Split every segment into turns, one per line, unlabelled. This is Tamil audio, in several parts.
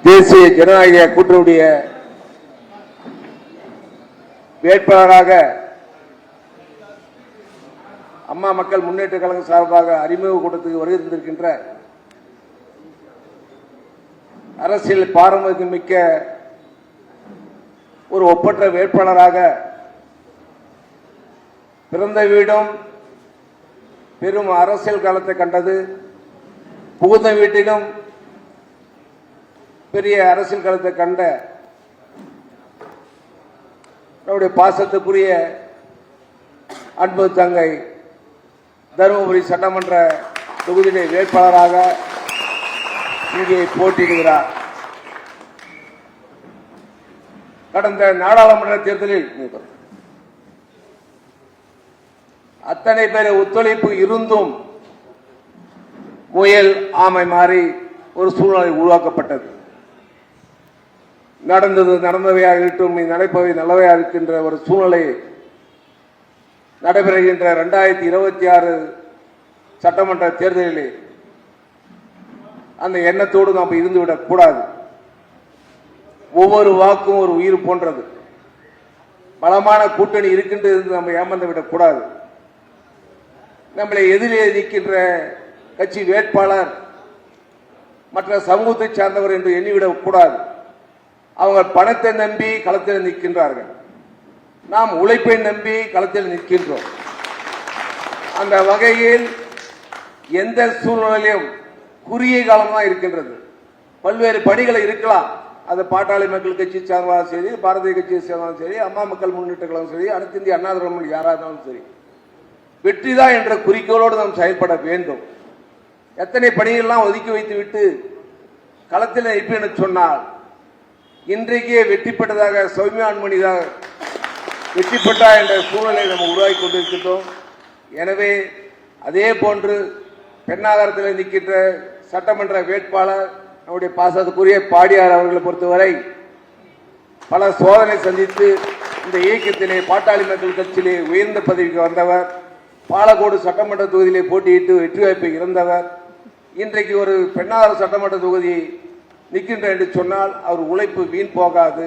தேசிய ஜனநாயக கூட்டணியுடைய வேட்பாளராக அம்மா மக்கள் முன்னேற்ற கழகம் சார்பாக அறிமுக கூட்டத்துக்கு வருகை தந்திருக்கின்ற அரசியல் பாரம்பரியம் மிக்க ஒரு ஒப்பற்ற வேட்பாளராக பிறந்த வீடும் பெரும் அரசியல் காலத்தை கண்டது, புகுந்த வீட்டிலும் பெரிய அரசியல் காலத்தை கண்ட நம்முடைய பாசத்துக்குரிய அன்பு தங்கை தருமபுரி சட்டமன்ற தொகுதியிலே வேட்பாளராக இங்கே போட்டியிடுகிறார். கடந்த நாடாளுமன்ற தேர்தலில் அத்தனை பேர் ஒத்துழைப்பு இருந்தும் முயல் ஆமை மாறி ஒரு சூழ்நிலை உருவாக்கப்பட்டது. நடந்தது நடந்தவையாக இருக்கட்டும், நடப்பவை நல்லவையாக இருக்கின்ற ஒரு சூழ்நிலை நடைபெறுகின்ற 2026 சட்டமன்ற தேர்தலிலே அந்த எண்ணத்தோடு நாம் இருந்துவிடக் கூடாது. ஒவ்வொரு வாக்கும் ஒரு உயிர் போன்றது. பலமான கூட்டணி இருக்கின்றது நம்ம ஏமாந்து விடக் கூடாது. நம்மளை எதிரே நிற்கின்ற கட்சி வேட்பாளர் மற்ற சமூகத்தை சார்ந்தவர் என்று எண்ணிவிடக் கூடாது. அவங்க பணத்தை நம்பி களத்தில் நிற்கின்றார்கள், நாம் உழைப்பை நம்பி களத்தில் நிற்கின்றோம். அந்த வகையில் எந்த சூழ்நிலையிலும் குறுகிய காலமாக இருக்கின்றது. பல்வேறு பணிகளை இருக்கலாம். அது பாட்டாளி மக்கள் கட்சி சார்ந்தாலும் சரி, பாரதிய கட்சியை சேர்ந்தாலும் சரி, அம்மா மக்கள் முன்னேற்ற கழகம் சரி, அனைத்து இந்திய அண்ணா திராவிட யாராக இருந்தாலும் சரி, வெற்றிதான் என்ற குறிக்கோளோடு நாம் செயல்பட வேண்டும். எத்தனை பணிகள்லாம் ஒதுக்கி வைத்துவிட்டு களத்தில் நிற்பேன் சொன்னால் இன்றைக்கே வெற்றி பெற்றதாக சௌமியா அன்புமணிதான் வெற்றி பெற்றா என்ற சூழ்நிலையை நம்ம உருவாக்கி கொண்டிருக்கின்றோம். எனவே அதே போன்று பெண்ணாகரத்தில் நிற்கின்ற சட்டமன்ற வேட்பாளர் நம்முடைய பாசத்துக்குரிய பாடியார் அவர்களை பொறுத்தவரை பல சோதனை சந்தித்து இந்த இயக்கத்திலே பாட்டாளி மக்கள் கட்சியிலே உயர்ந்த பதவிக்கு வந்தவர், பாலக்கோடு சட்டமன்ற தொகுதியிலே போட்டியிட்டு வெற்றி வாய்ப்பை இழந்தவர். இன்றைக்கு ஒரு பெண்ணாகரம் சட்டமன்ற தொகுதி நிற்கின்ற என்று சொன்னால் அவர் உழைப்பு வீண் போகாது.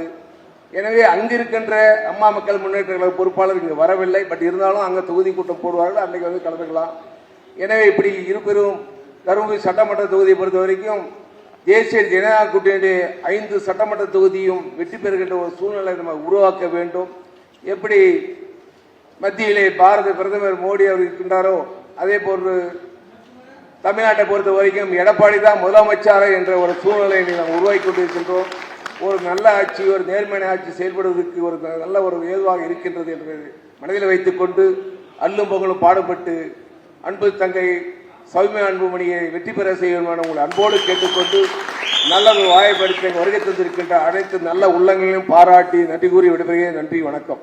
எனவே அங்கிருக்கின்ற அம்மா மக்கள் முன்னேற்ற கழக பொறுப்பாளர் இங்கு வரவில்லை. பட் இருந்தாலும் அங்கே தொகுதி கூட்டம் போடுவார்கள், அன்றைக்கு வந்து கலந்துக்கலாம். எனவே இப்படி இருபெரும் தருமபுரி சட்டமன்ற தொகுதியை பொறுத்த வரைக்கும் தேசிய ஜனநாயக கூட்டணியுடைய 5 சட்டமன்ற தொகுதியும் வெற்றி பெறுகின்ற ஒரு சூழ்நிலை நம்ம உருவாக்க வேண்டும். எப்படி மத்தியிலே பாரத பிரதமர் மோடி அவர் இருக்கின்றாரோ அதே போன்று தமிழ்நாட்டை பொறுத்த வரைக்கும் எடப்பாடி தான் முதலமைச்சர் என்ற ஒரு சூழ்நிலையை நாம் உருவாக்கி கொண்டிருக்கின்றோம். ஒரு நல்ல ஆட்சி, ஒரு நேர்மையான ஆட்சி செயல்படுவதற்கு ஒரு நல்ல ஒரு ஏதுவாக இருக்கின்றது என்று மனதில் வைத்துக் கொண்டு அல்லும் பகலும் பாடுபட்டு அன்பு தங்கை சௌமியா அன்புமணியை வெற்றி பெற செய்யணும் உங்களை அன்போடு கேட்டுக்கொண்டு நல்ல வாய்ப்படுத்த வருகை தந்திருக்கின்ற அனைத்து நல்ல உள்ளங்களையும் பாராட்டி நன்றி கூறி விடைபெறுகிறேன். நன்றி, வணக்கம்.